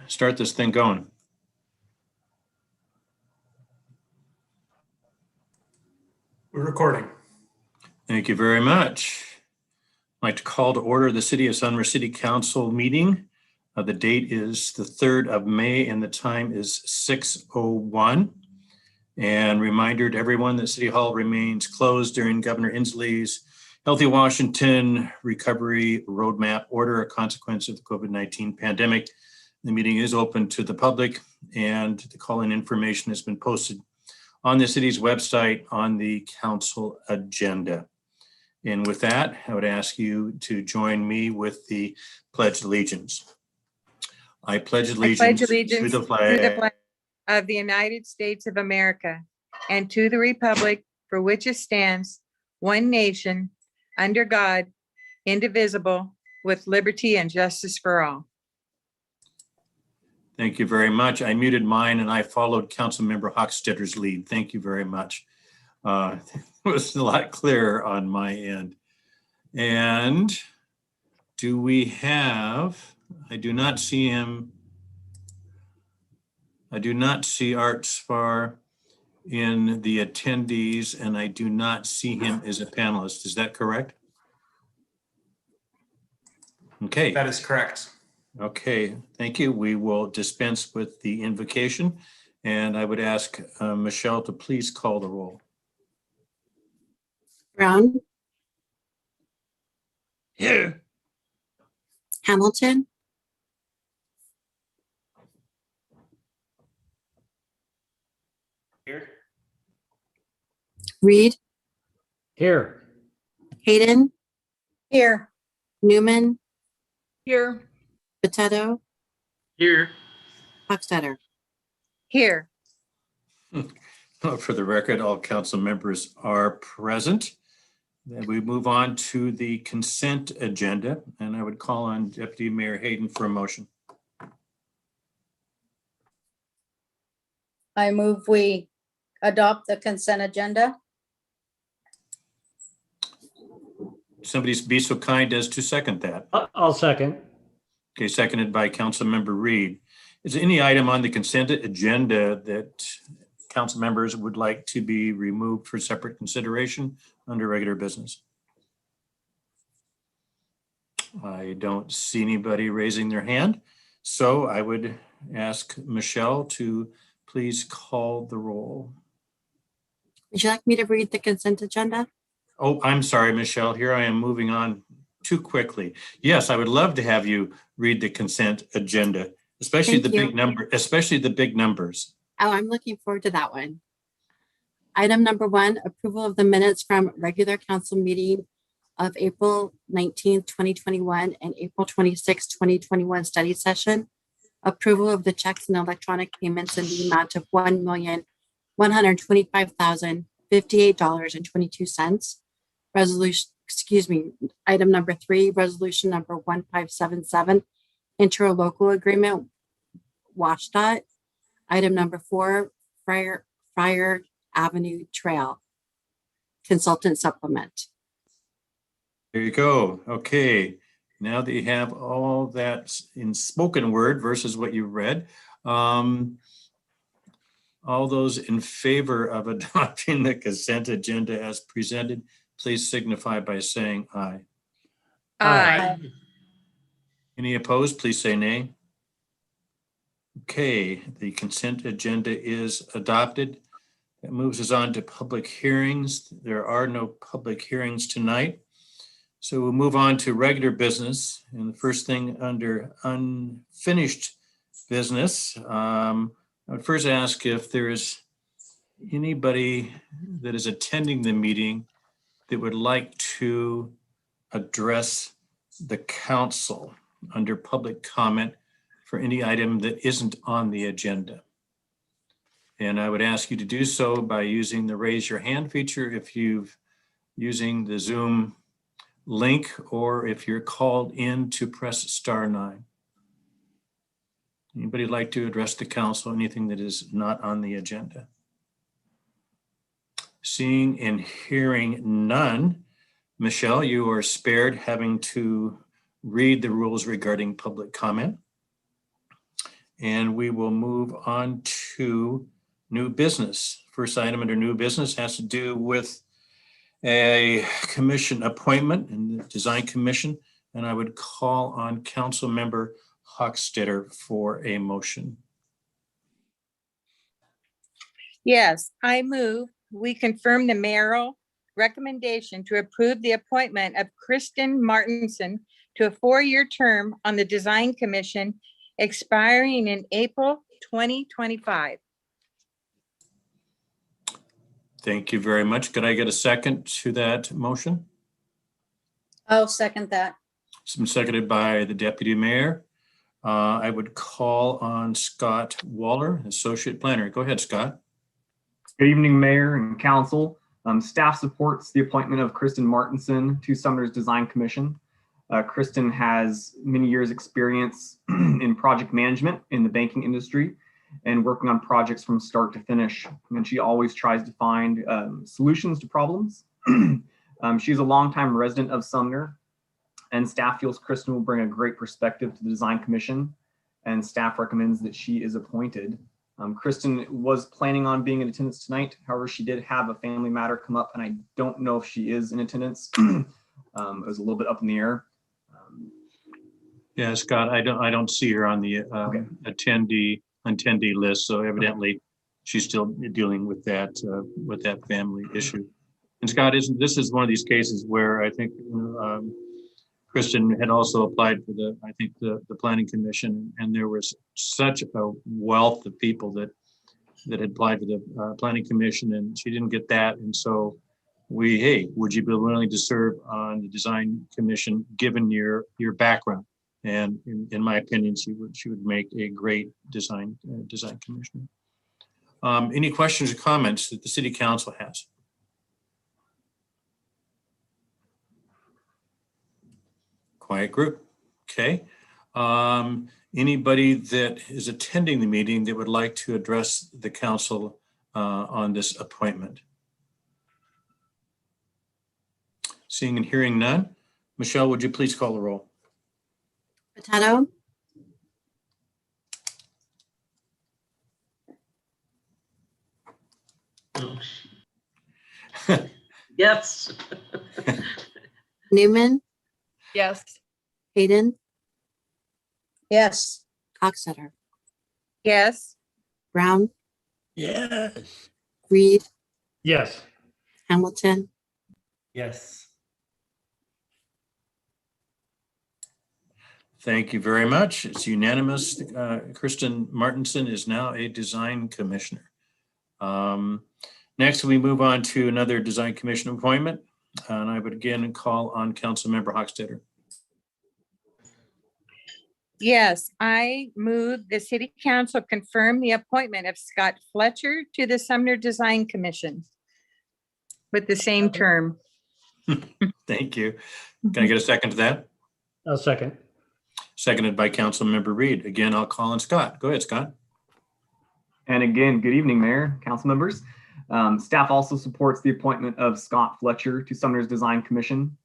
start this thing going. We're recording. Thank you very much. I'd like to call to order the City of Sumner City Council meeting. The date is the 3rd of May and the time is 6:01. And reminder to everyone that City Hall remains closed during Governor Inslee's Healthy Washington Recovery Roadmap order, a consequence of the COVID-19 pandemic. The meeting is open to the public and the call-in information has been posted on the city's website on the council agenda. And with that, I would ask you to join me with the Pledge of Allegiance. I pledge allegiance to the flag of the United States of America and to the republic for which it stands, one nation, under God, indivisible, with liberty and justice for all. Thank you very much. I muted mine and I followed Councilmember Hochstetter's lead. Thank you very much. It was a lot clearer on my end. And do we have, I do not see him. I do not see Art Spar in the attendees and I do not see him as a panelist. Is that correct? Okay. That is correct. Okay, thank you. We will dispense with the invocation and I would ask Michelle to please call the roll. Brown, Here. Hamilton, Here. Reed, Here. Hayden, Here. Newman, Here. Potato, Here. Hochstetter. Here. For the record, all council members are present. Then we move on to the consent agenda and I would call on Deputy Mayor Hayden for a motion. I move we adopt the consent agenda. Somebody be so kind as to second that. I'll second. Okay, seconded by Councilmember Reed. Is there any item on the consent agenda that council members would like to be removed for separate consideration under regular business? I don't see anybody raising their hand. So I would ask Michelle to please call the roll. Would you like me to read the consent agenda? Oh, I'm sorry, Michelle. Here I am moving on too quickly. Yes, I would love to have you read the consent agenda, especially Thank the you. big number, especially the big numbers. Oh, I'm looking forward to that one. Item number 1, approval of the minutes from regular council meeting of April 19th, 2021 and April 26th, 2021 study session. Approval of the checks and electronic payments in the amount of $1,125,058.22. Resolution, item number 3, resolution number 1577, interlocal agreement, WashDOT. Item number 4, Friar Avenue Trail, consultant supplement. There you go. Okay. Now that you have all that in spoken word versus what you read, all those in favor of adopting the consent agenda as presented, please signify by saying aye. Aye. Any opposed, please say nay. Okay, the consent agenda is adopted. That moves us on to public hearings. There are no public hearings tonight. So we'll move on to regular business. And the first thing under unfinished business, I would first ask if there is anybody that is attending the meeting that would like to address the council under public comment for any item that isn't on the agenda. And I would ask you to do so by using the raise your hand feature if you've using the Zoom link, or if you're called in to press *9. Anybody like to address the council, anything that is not on the agenda? Seeing and hearing none, Michelle, you are spared having to read the rules regarding public comment. And we will move on to new business. First item under new business has to do with a commission appointment in the Design Commission. And I would call on Council Member Hochstetter for a motion. Yes, I move we confirm the mayoral recommendation to approve the appointment of Kristin Martinson to a 4-year term on the Design Commission expiring in April 2025. Thank you very much. Could I get a second to that motion? I'll second that. It's been seconded by the Deputy Mayor. I would call on Scott Waller, Associate Planner. Go ahead, Scott. Good evening, Mayor and Council. Staff supports the appointment of Kristin Martinson to Sumner's Design Commission. Kristin has many years' experience in project management in the banking industry and working on projects from start to finish. And she always tries to find solutions to problems. She's a longtime resident of Sumner, and staff feels Kristin will bring a great perspective to the Design Commission, and staff recommends that she is appointed. Kristin was planning on being in attendance tonight. However, she did have a family matter come up, and I don't know if she is in attendance. It was a little bit up in the air. Yeah, Scott, I don't see her on the Okay. attendee list, so evidently she's still dealing with that family issue. And Scott, this is one of these cases where I think Kristin had also applied for the Planning Commission, and there was such a wealth of people that had applied for the Planning Commission, and she didn't get that. And so hey, would you be willing to serve on the Design Commission given your background? And in my opinion, she would make a great design commissioner. Any questions or comments that the City Council has? Quiet group. Okay. Anybody that is attending the meeting that would like to address the council on this appointment? Seeing and hearing none. Michelle, would you please call the roll? Potato, Yes. Newman, Yes. Hayden, Yes, Coxeter, Yes, Brown, Yes. Reed, Yes. Hamilton, Yes. Thank you very much. It's unanimous. Kristin Martinson is now a design commissioner. Next, we move on to another design commission appointment. And I would again call on Councilmember Hochstetter. yes, I move the City Council confirm the appointment of Scott Fletcher to the Sumner Design Commission with the same term. Thank you. Can I get a second to that? I'll second. Seconded by Councilmember Reed. Again, I'll call on Scott. Go ahead, Scott. And again, good evening, Mayor, Council members. Staff also supports the appointment of Scott Fletcher to Sumner's Design Commission.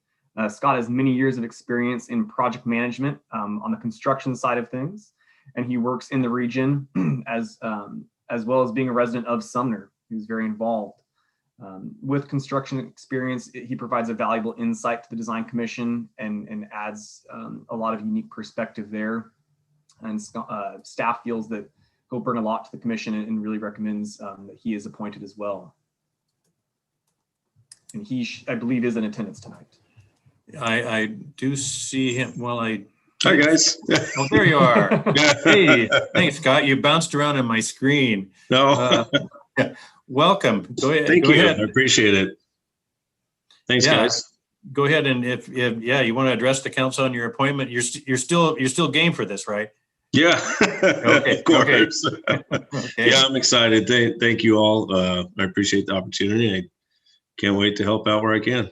Scott has many years of experience in project management on the construction side of things, and he works in the region as well as being a resident of Sumner. He's very involved. With construction experience, he provides a valuable insight to the Design Commission and adds a lot of unique perspective there. And staff feels that he'll bring a lot to the commission and really recommends that he is appointed as well. And he, I believe, is in attendance tonight. I do see him. Well, Hi, guys. oh, there you are. Hey, thanks, Scott. You bounced around on my screen. No, Welcome. Go ahead. thank Go you. ahead. I appreciate it. Thanks, Yeah. guys. Go ahead, and if you want to address the council on your appointment, you're still game for this, right? Yeah. Okay, Of course. Okay. Yeah, I'm excited. Thank you all. I appreciate the opportunity. I can't wait to help out where I can.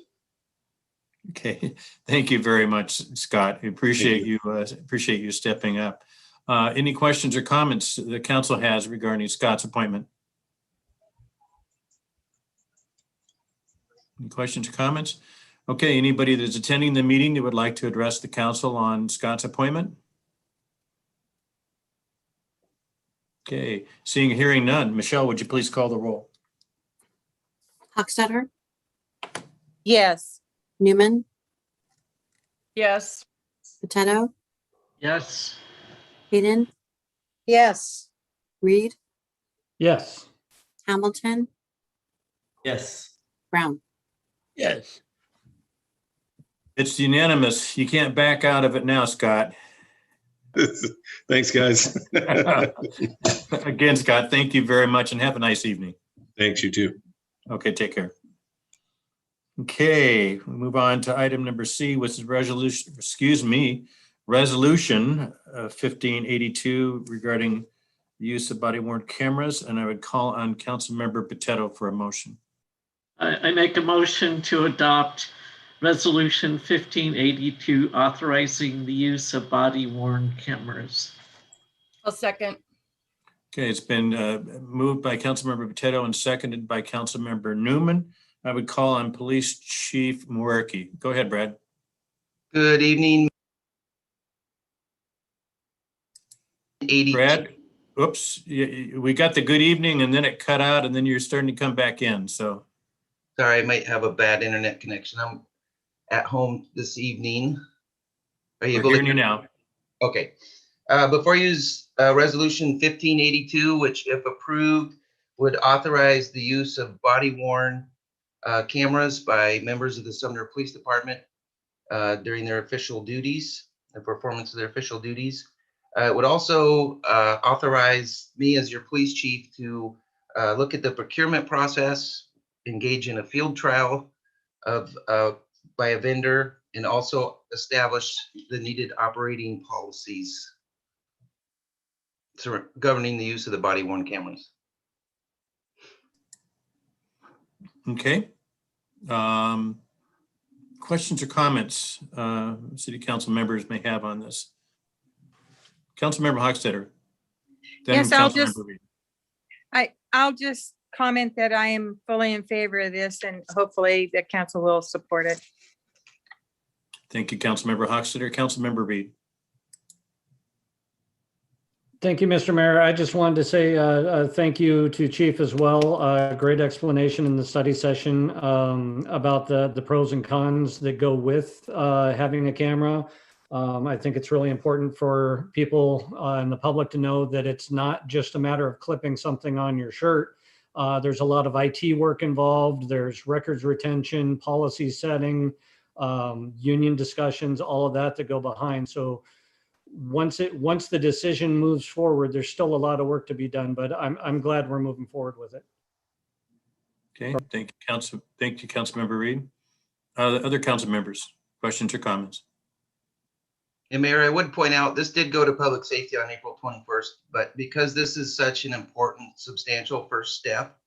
Okay. Thank you very much, Scott. We appreciate you stepping up. Any questions or comments the council has regarding Scott's appointment? Any questions or comments? Okay, anybody that's attending the meeting that would like to address the council on Scott's appointment? Okay, seeing, hearing none. Michelle, would you please call the roll? Hochstetter, Yes. Newman, Yes. Potato, Yes. Hayden, yes, Reed, Yes. Hamilton, Yes. Brown. Yes. It's unanimous. You can't back out of it now, Scott. Thanks, guys. Again, Scott, thank you very much and have a nice evening. Thanks, you too. Okay, take care. Okay, we move on to item number C, which is resolution, resolution 1582 regarding the use of body worn cameras. And I would call on Councilmember Potato for a motion. I make a motion to adopt Resolution 1582 authorizing the use of body-worn cameras. I'll second. Okay, it's been moved by Councilmember Potato and seconded by Councilmember Newman. I would call on Police Chief Muerkey. Go ahead, Brad. Good evening. Brad, oops, we got the good evening and then it cut out and then you're starting to come back in, so. Sorry, I might have a bad internet connection. I'm at home this evening. Are you We're able to hearing you now. Okay. Before you use Resolution 1582, which if approved, would authorize the use of body-worn cameras by members of the Sumner Police Department during their official duties, the performance of their official duties. It would also authorize me as your police chief to look at the procurement process, engage in a field trial of by a vendor, and also establish the needed operating policies governing the use of the body-worn cameras. Okay. Questions or comments City Council members may have on this? Councilmember Hochstetter. Then Yes, I'll Councilmember Reed. I'll just comment that I am fully in favor of this and hopefully the council will support it. Thank you, Councilmember Hochstetter. Councilmember Reed. Thank you, Mr. Mayor. I just wanted to say thank you to Chief as well. Great explanation in the study session about the pros and cons that go with having a camera. I think it's really important for people and the public to know that it's not just a matter of clipping something on your shirt. There's a lot of IT work involved. There's records retention, policy setting, union discussions, all of that go behind. So once the decision moves forward, there's still a lot of work to be done, but I'm glad we're moving forward with it. Okay, thank you, Councilmember Reed. Other council members, questions or comments? And Mayor, I would point out, this did go to public safety on April 21st, but because this is such an important, substantial first step,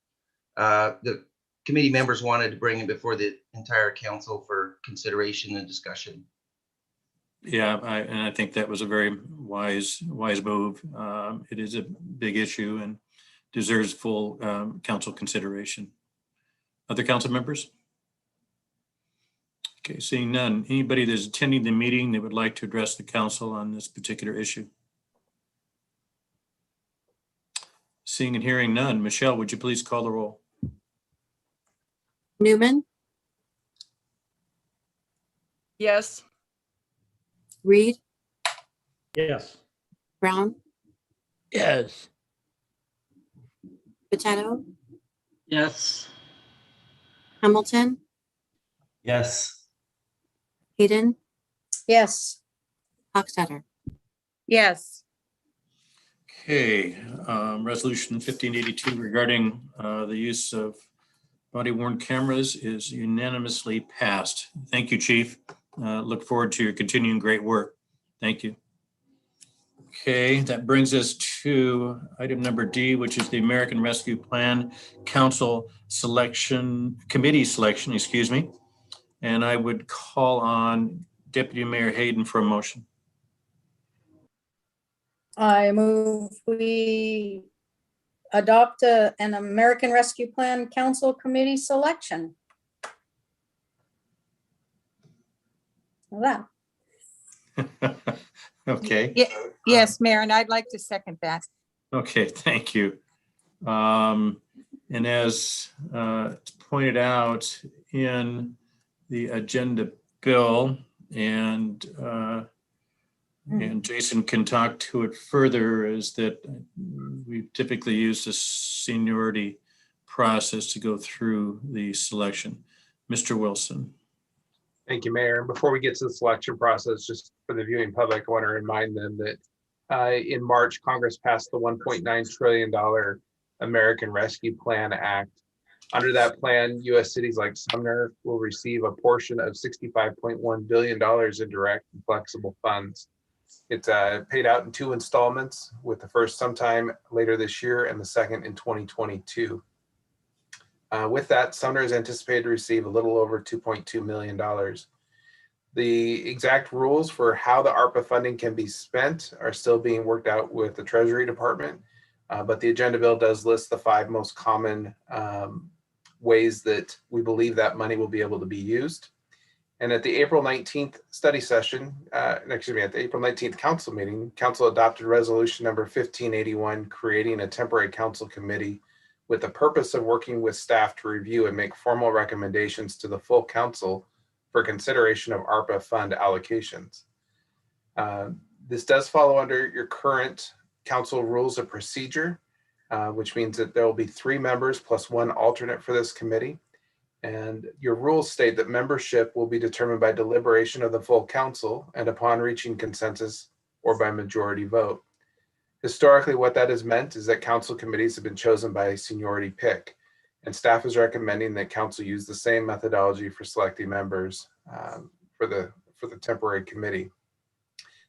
the committee members wanted to bring it before the entire council for consideration and discussion. Yeah, I think that was a very wise move. It is a big issue and deserves full council consideration. Other council members? Okay, seeing none. Anybody that's attending the meeting that would like to address the council on this particular issue? Seeing and hearing none. Michelle, would you please call the roll? Newman, Yes. Reed, Yes. Brown, Yes. Potato, Yes. Hamilton, Yes. Hayden, yes, Hochstetter. Yes. Okay, resolution 1582 regarding the use of body-worn cameras is unanimously passed. Thank you, Chief. Look forward to your continuing great work. Thank you. Okay, that brings us to item number D, which is the American Rescue Plan Council Committee selection, excuse me. And I would call on Deputy Mayor Hayden for a motion. I move we adopt an American Rescue Plan Council Committee selection. Well, that, Okay. Yes, Mayor, and I'd like to second that. Okay, thank you. And as pointed out in the agenda bill, and Jason can talk to it further, is that we typically use the seniority process to go through the selection. Mr. Wilson. Thank you, Mayor. And before we get to the selection process, just for the viewing public, I want to remind them that in March, Congress passed the $1.9 trillion American Rescue Plan Act. Under that plan, U.S. cities like Sumner will receive a portion of $65.1 billion in direct and flexible funds. It's paid out in 2 installments, with the first sometime later this year and the second in 2022. With that, Sumner is anticipated to receive a little over $2.2 million. The exact rules for how the ARPA funding can be spent are still being worked out with the Treasury Department, but the agenda bill does list the 5 most common ways that we believe that money will be able to be used. And at the April 19th study session, at the April 19th council meeting, council adopted resolution number 1581, creating a temporary council committee with the purpose of working with staff to review and make formal recommendations to the full council for consideration of ARPA fund allocations. This does follow under your current council rules of procedure, which means that there will be 3 members plus 1 alternate for this committee. And your rules state that membership will be determined by deliberation of the full council and upon reaching consensus or by majority vote. Historically, what that has meant is that council committees have been chosen by a seniority pick, and staff is recommending that council use the same methodology for selecting members for the temporary committee.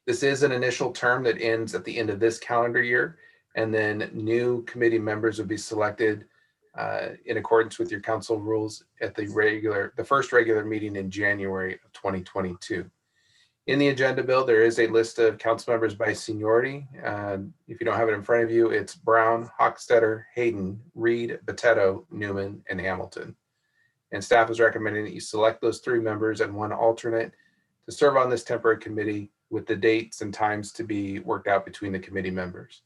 This is an initial term that ends at the end of this calendar year, and then new committee members will be selected in accordance with your council rules at the first regular meeting in January of 2022. In the agenda bill, there is a list of council members by seniority. If you don't have it in front of you, it's Brown, Hochstetter, Hayden, Reed, Botetto, Newman, and Hamilton. And staff is recommending that you select those 3 members and 1 alternate to serve on this temporary committee, with the dates and times to be worked out between the committee members.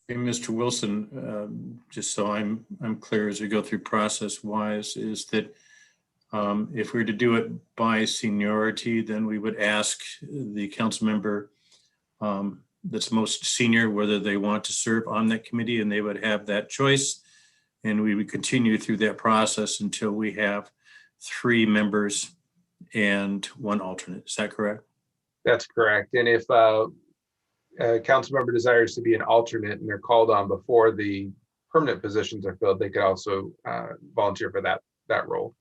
Hey, Mr. Wilson, just so I'm clear as we go through process wise, is that if we were to do it by seniority, then we would ask the council member that's most senior whether they want to serve on that committee, and they would have that choice. And we would continue through that process until we have 3 members and 1 alternate. Is that correct? That's correct. And if a council member desires to be an alternate and they're called on before the permanent positions are filled, they could also volunteer for that role.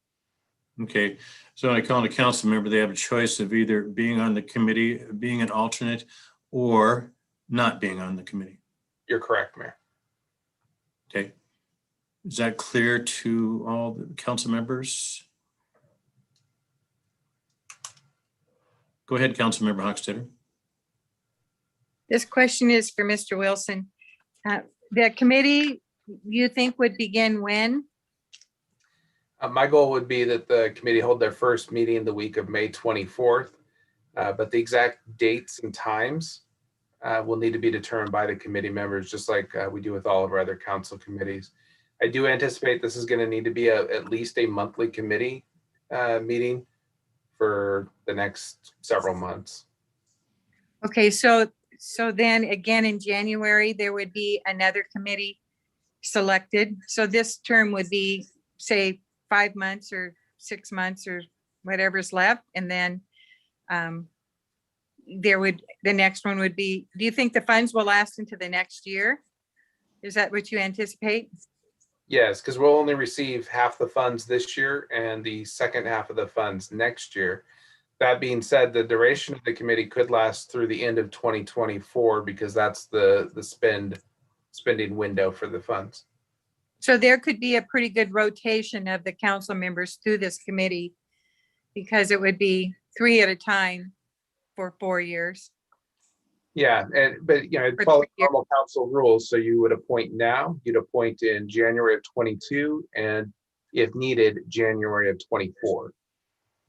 Okay, so when I call a council member, they have a choice of either being on the committee, being an alternate, or not being on the committee. You're correct, Mayor. Okay, is that clear to all the council members? Go ahead, Councilmember Hochstetter. This question is for Mr. Wilson. The committee, you think would begin when? My goal would be that the committee hold their first meeting the week of May 24th, but the exact dates and times will need to be determined by the committee members, just like we do with all of our other council committees. I do anticipate this is going to need to be at least a monthly committee meeting for the next several months. Okay, so then again in January, there would be another committee selected. So this term would be, say, 5 months or 6 months or whatever's left. And then the next one would be, do you think the funds will last into the next year? Is that what you anticipate? Yes, because we'll only receive half the funds this year and the second half of the funds next year. That being said, the duration of the committee could last through the end of 2024 because that's the spending window for the funds. So there could be a pretty good rotation of the council members through this committee because it would be 3 at a time for 4 years. Yeah, but you know, it follows normal council rules. So you would appoint now, you'd appoint in January of 22, and if needed, January of 24.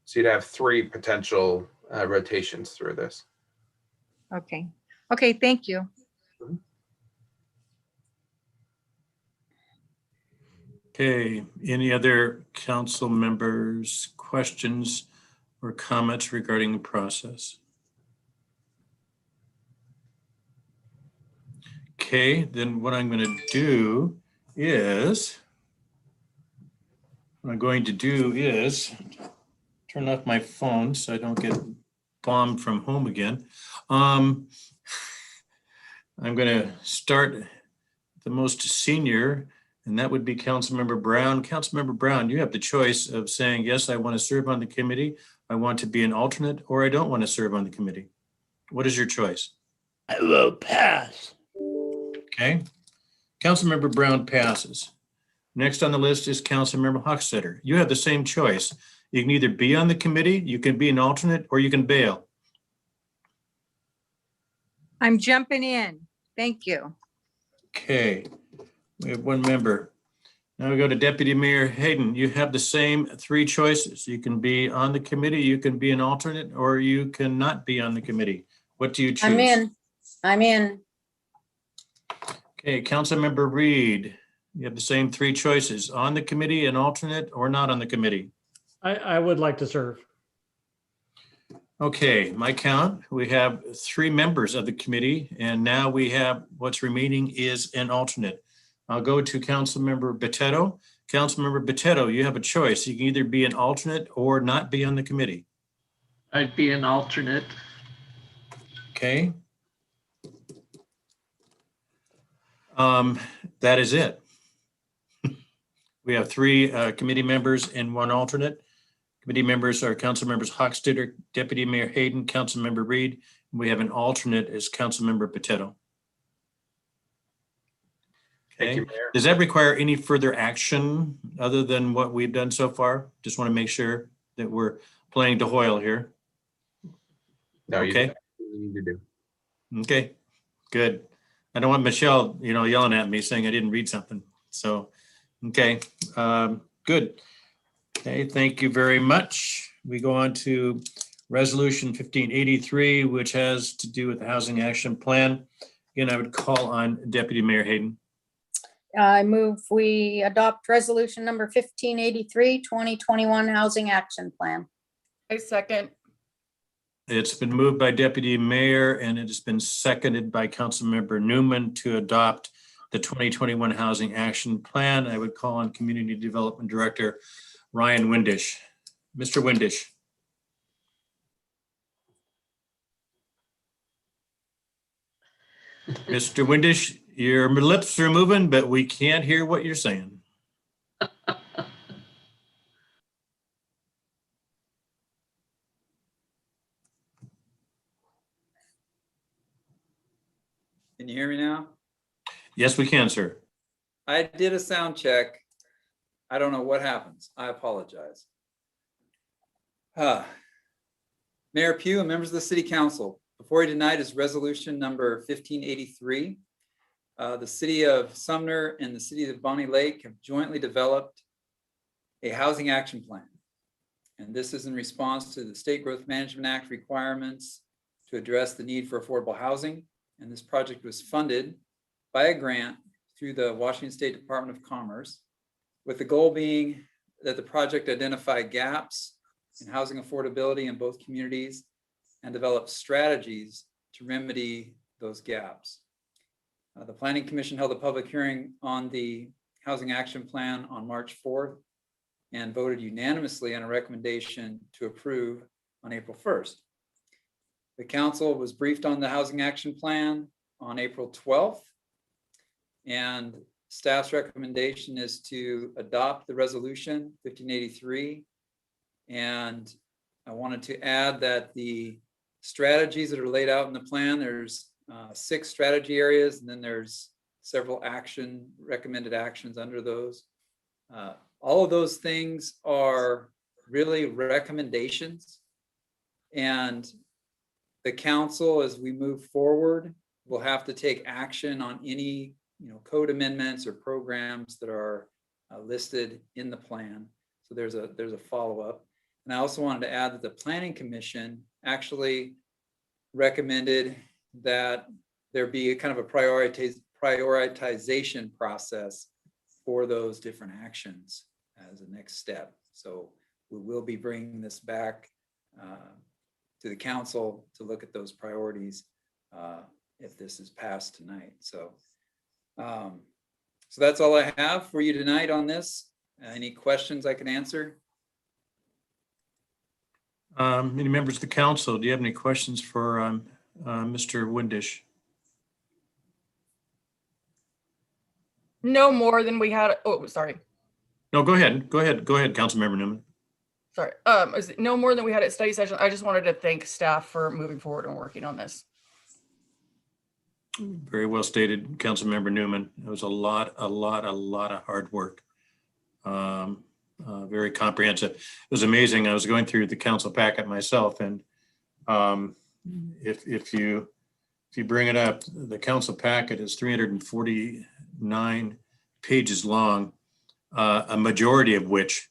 So you'd have 3 potential rotations through this. Okay. Okay, thank you. Okay, any other council members, questions or comments regarding the process? Okay, then what I'm going to do is turn off my phone so I don't get bombed from home again. I'm going to start the most senior, and that would be Councilmember Brown. Councilmember Brown, you have the choice of saying, yes, I want to serve on the committee, I want to be an alternate, or I don't want to serve on the committee. What is your choice? I will pass. Okay. Councilmember Brown passes. Next on the list is Councilmember Hochstetter. You have the same choice. You can either be on the committee, you can be an alternate, or you can bail. I'm jumping in. Thank you. Okay, we have one member. Now we go to Deputy Mayor Hayden. You have the same three choices. You can be on the committee, you can be an alternate, or you cannot be on the committee. What do you choose? I'm in. Okay, Councilmember Reed, you have the same three choices, on the committee, an alternate, or not on the committee. I would like to serve. Okay, my count, we have 3 members of the committee, and now we have what's remaining is an alternate. I'll go to Councilmember Botetto. Councilmember Botetto, you have a choice. You can either be an alternate or not be on the committee. I'd be an alternate. Okay. That is it. We have 3 committee members and 1 alternate. Committee members are Council Members Hochstetter, Deputy Mayor Hayden, Councilmember Reed. And we have an alternate as Councilmember Botetto. Thank you, Okay. Mayor. Does that require any further action other than what we've done so far? Just want to make sure that we're playing to Hoyle here. No, you Okay. did what you need to do. Okay, good. I don't want Michelle, yelling at me saying I didn't read something. So, okay, good. Okay, thank you very much. We go on to Resolution 1583, which has to do with the Housing Action Plan. Again, I would call on Deputy Mayor Hayden. I move we adopt resolution number 1583, 2021 Housing Action Plan. I second. It's been moved by Deputy Mayor and it has been seconded by Councilmember Newman to adopt the 2021 Housing Action Plan. I would call on Community Development Director Ryan Windish. Mr. Windish. Mr. Windish, your lips are moving, but we can't hear what you're saying. Can you hear me now? Yes, we can, sir. I did a sound check. I don't know what happens. I apologize. Mayor Pugh and members of the City Council, before you tonight is resolution number 1583. The City of Sumner and the City of Bonnie Lake have jointly developed a housing action plan. And this is in response to the State Growth Management Act requirements to address the need for affordable housing. And this project was funded by a grant through the Washington State Department of Commerce, with the goal being that the project identify gaps in housing affordability in both communities and develop strategies to remedy those gaps. The Planning Commission held a public hearing on the Housing Action Plan on March 4th and voted unanimously on a recommendation to approve on April 1st. The council was briefed on the Housing Action Plan on April 12th, and staff's recommendation is to adopt the resolution 1583. And I wanted to add that the strategies that are laid out in the plan, there's 6 strategy areas, and then there's several recommended actions under those. All of those things are really recommendations, and the council, as we move forward, will have to take action on any code amendments or programs that are listed in the plan. So there's a follow-up. And I also wanted to add that the Planning Commission actually recommended that there be a kind of a prioritization process for those different actions as a next step. So we will be bringing this back to the council to look at those priorities if this is passed tonight. So, so that's all I have for you tonight on this. Any questions I can answer? Any members of the council, do you have any questions for Mr. Windisch? No more than we had, oh, sorry, No, go ahead. Go ahead, Councilmember Newman. sorry. Is it no more than we had at study session? I just wanted to thank staff for moving forward and working on this. Very well stated, Councilmember Newman. It was a lot of hard work. Very comprehensive. It was amazing. I was going through the council packet myself, and if you bring it up, the council packet is 349 pages long, a majority of which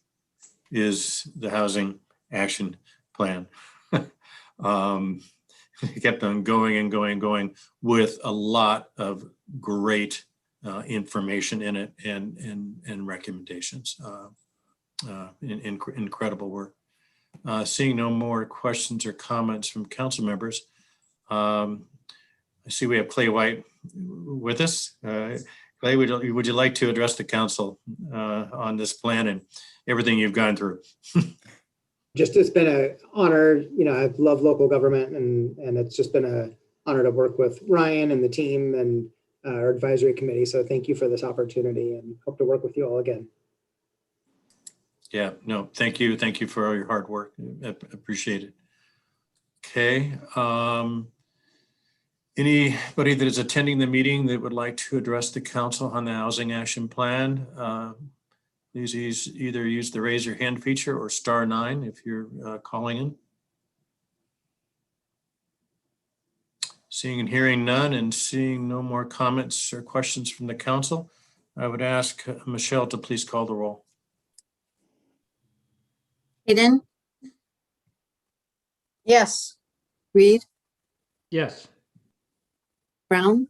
is the housing action plan. It kept on going and going with a lot of great information in it and recommendations. Incredible work. Seeing no more questions or comments from council members, I see we have Clay White with us. Clay, would you like to address the council on this plan and everything you've gone through? Just, it's been an honor. You know, I've loved local government, and it's just been an honor to work with Ryan and the team and our advisory committee. So thank you for this opportunity, and hope to work with you all again. Yeah, no, thank you. Thank you for all your hard work. I appreciate it. Okay. Anybody that is attending the meeting that would like to address the council on the housing action plan, please either use the raise your hand feature or *9 if you're calling in. Seeing and hearing none and seeing no more comments or questions from the council, I would ask Michelle to please call the roll. Hayden, Yes. Reed, Yes. Brown,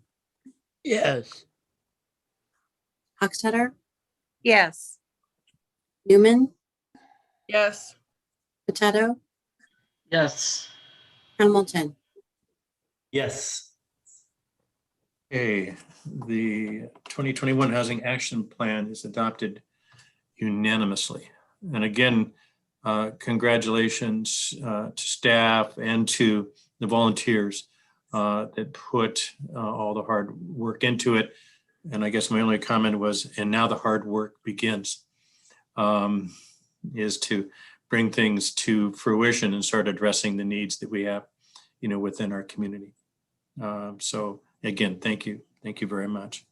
Yes. Hochstetter, Yes. Newman, Yes. Potato, Yes. Hamilton. Yes. Okay, the 2021 Housing Action Plan is adopted unanimously. And again, congratulations to staff and to the volunteers that put all the hard work into it. And I guess my only comment was, and now the hard work begins, is to bring things to fruition and start addressing the needs that we have, you know, within our community. So again, thank you. Thank you very much.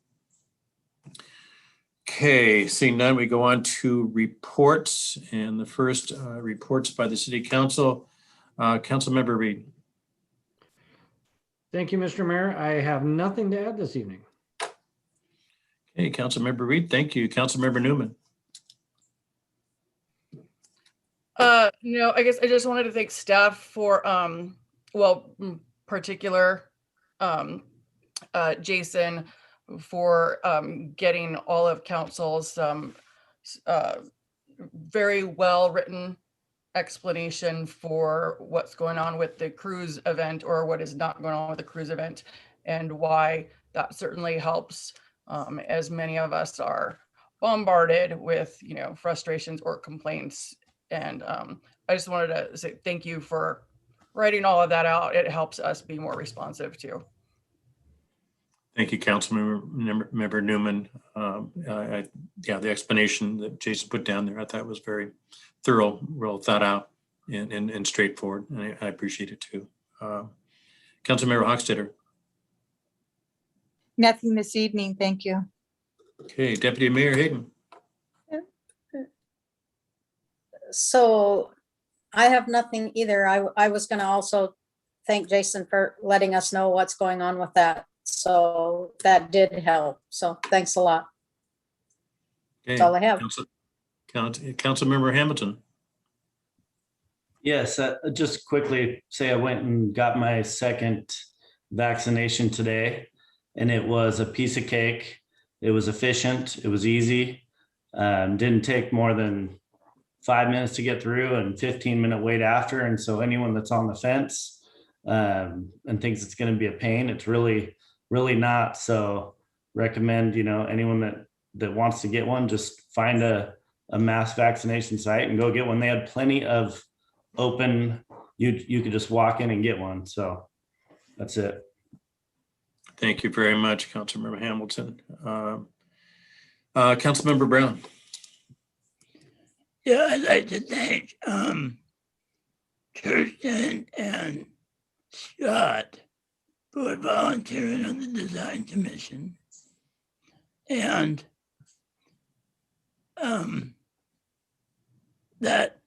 Okay, seeing none, we go on to reports, and the first reports by the City Council. Councilmember Reed. Thank you, Mr. Mayor. I have nothing to add this evening. Okay, Councilmember Reed, thank you. Councilmember Newman. No, I guess I just wanted to thank staff for, well, in particular, Jason, for getting all of council's very well written explanation for what's going on with the cruise event, or what is not going on with the cruise event, and why that certainly helps, as many of us are bombarded with, you know, frustrations or complaints. And I just wanted to say thank you for writing all of that out. It helps us be more responsive too. Thank you, Councilmember Newman. Yeah, the explanation that Jason put down there, I thought was very thorough, well thought out, and straightforward. And I appreciate it too. Councilmember Hochstetter. Nothing this evening, thank you. Okay, Deputy Mayor Hayden. So I have nothing either. I was going to also thank Jason for letting us know what's going on with that. So that did help. So thanks a lot. Okay, That's all I have. Councilmember Hamilton. Yes, just quickly say I went and got my second vaccination today, and it was a piece of cake. It was efficient. It was easy. Didn't take more than 5 minutes to get through and 15-minute wait after. And so anyone that's on the fence and thinks it's going to be a pain, it's really, really not. So recommend, anyone that wants to get one, just find a mass vaccination site and go get one. They had plenty of open, you could just walk in and get one. So that's it. Thank you very much, Councilmember Hamilton. Councilmember Brown. Yeah, I'd like to thank Kristin and Scott for volunteering on the Design Commission. And that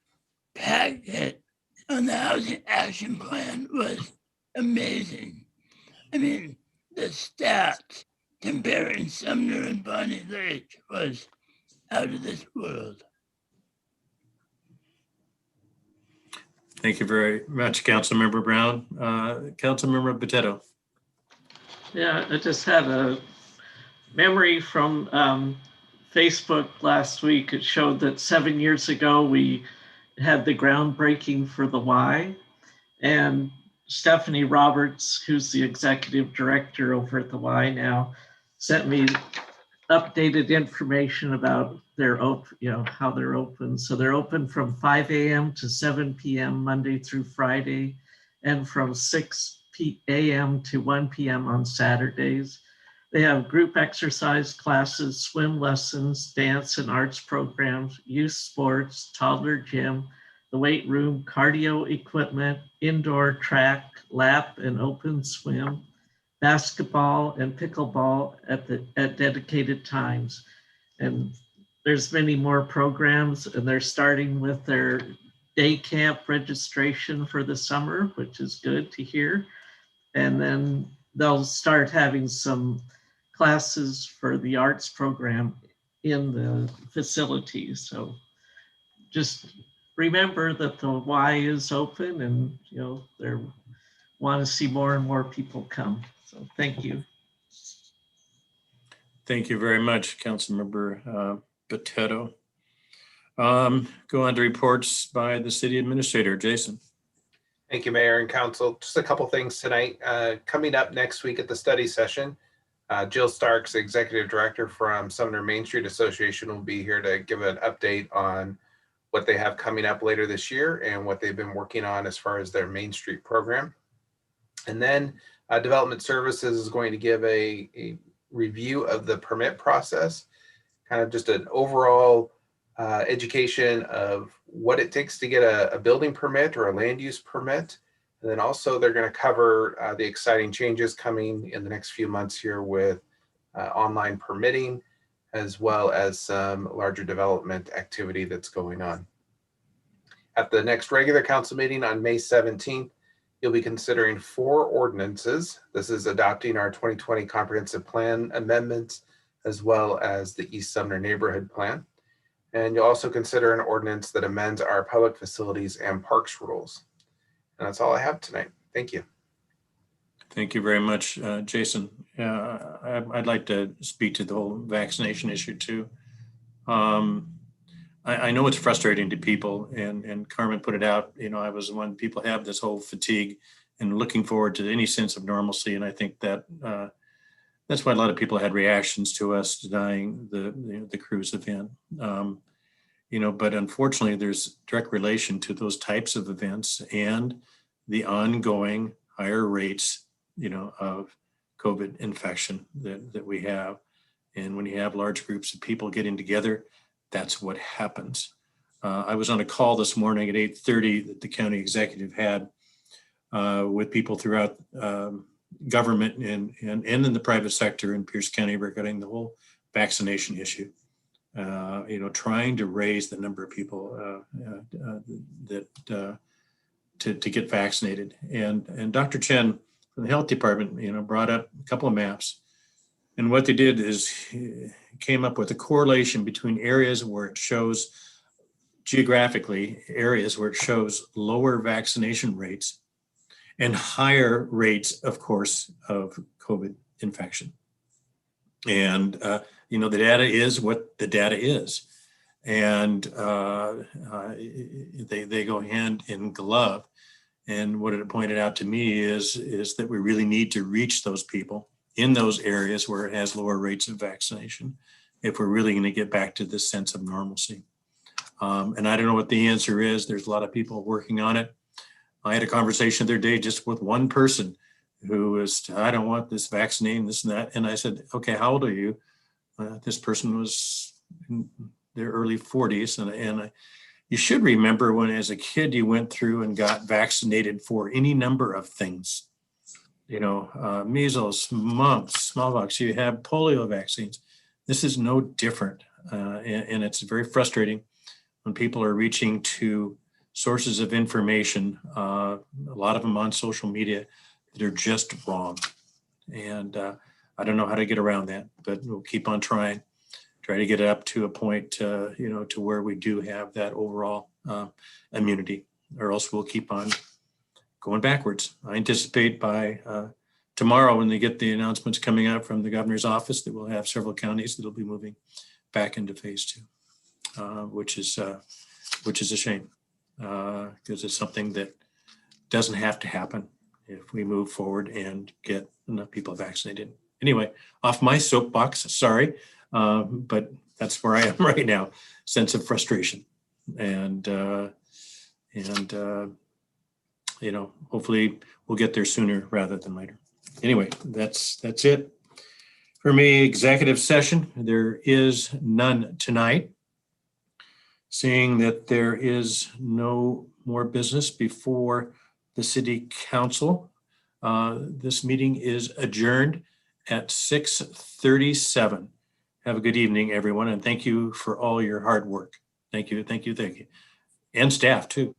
packet on the Housing Action Plan was amazing. I mean, the stats comparing Sumner and Bonnie Lake was out of this world. Thank you very much, Councilmember Brown. Councilmember Potato. Yeah, I just had a memory from Facebook last week. It showed that 7 years ago, we had the groundbreaking for the Y. And Stephanie Roberts, who's the executive director over at the Y now, sent me updated information about their how they're open. So they're open from 5 a.m. to 7 p.m. Monday through Friday, and from 6 a.m. to 1 p.m. on Saturdays. They have group exercise classes, swim lessons, dance and arts programs, youth sports, toddler gym, the weight room, cardio equipment, indoor track, lap and open swim, basketball and pickleball at dedicated times. And there's many more programs, and they're starting with their day camp registration for the summer, which is good to hear. And then they'll start having some classes for the arts program in the facilities. So just remember that the Y is open, and they want to see more and more people come. So thank you. Thank you very much, Councilmember Potato. Go on to reports by the city administrator, Jason. Thank you, Mayor and Council. Just a couple things tonight. Coming up next week at the study session, Jill Starks, Executive Director from Sumner Main Street Association, will be here to give an update on what they have coming up later this year and what they've been working on as far as their Main Street program. And then Development Services is going to give a review of the permit process, kind of just an overall education of what it takes to get a building permit or a land use permit. And then also they're going to cover the exciting changes coming in the next few months here with online permitting, as well as some larger development activity that's going on. At the next regular council meeting on May 17th, you'll be considering 4 ordinances. This is adopting our 2020 comprehensive plan amendments, as well as the East Sumner neighborhood plan. And you'll also consider an ordinance that amends our public facilities and parks rules. And that's all I have tonight. Thank you. Thank you very much, Jason. I'd like to speak to the whole vaccination issue too. I know it's frustrating to people, and Carmen put it out. I was one people have this whole fatigue and looking forward to any sense of normalcy. And I think that that's why a lot of people had reactions to us denying the cruise event. But unfortunately, there's direct relation to those types of events and the ongoing higher rates, of COVID infection that we have. And when you have large groups of people getting together, that's what happens. I was on a call this morning at 8:30 that the county executive had with people throughout government and in the private sector in Pierce County regarding the whole vaccination issue. Trying to raise the number of people to get vaccinated. And Dr. Chen from the health department, brought up a couple of maps. And what they did is came up with a correlation between areas where it shows geographically, areas where it shows lower vaccination rates and higher rates, of course, of COVID infection. And, the data is what the data is. And they go hand in glove. And what it pointed out to me is that we really need to reach those people in those areas where it has lower rates of vaccination if we're really going to get back to this sense of normalcy. And I don't know what the answer is. There's a lot of people working on it. I had a conversation the other day just with one person who was, I don't want this vaccinating, this and that. And I said, okay, how old are you? This person was in their early 40s. And you should remember when as a kid, you went through and got vaccinated for any number of things. Measles, mumps, smallpox, you have polio vaccines. This is no different. And it's very frustrating when people are reaching to sources of information, a lot of them on social media, that are just wrong. And I don't know how to get around that, but we'll keep on try to get it up to a point, to where we do have that overall immunity, or else we'll keep on going backwards. I anticipate by tomorrow, when they get the announcements coming out from the governor's office, that we'll have several counties that'll be moving back into phase 2, which is a shame, because it's something that doesn't have to happen if we move forward and get enough people vaccinated. Anyway, off my soapbox, sorry, but that's where I am right now. Sense of frustration, and hopefully we'll get there sooner rather than later. Anyway, that's it for me. Executive session, there is none tonight. Seeing that there is no more business before the city council, this meeting is adjourned at 6:37. Have a good evening, everyone, and thank you for all your hard work. Thank you. And staff too.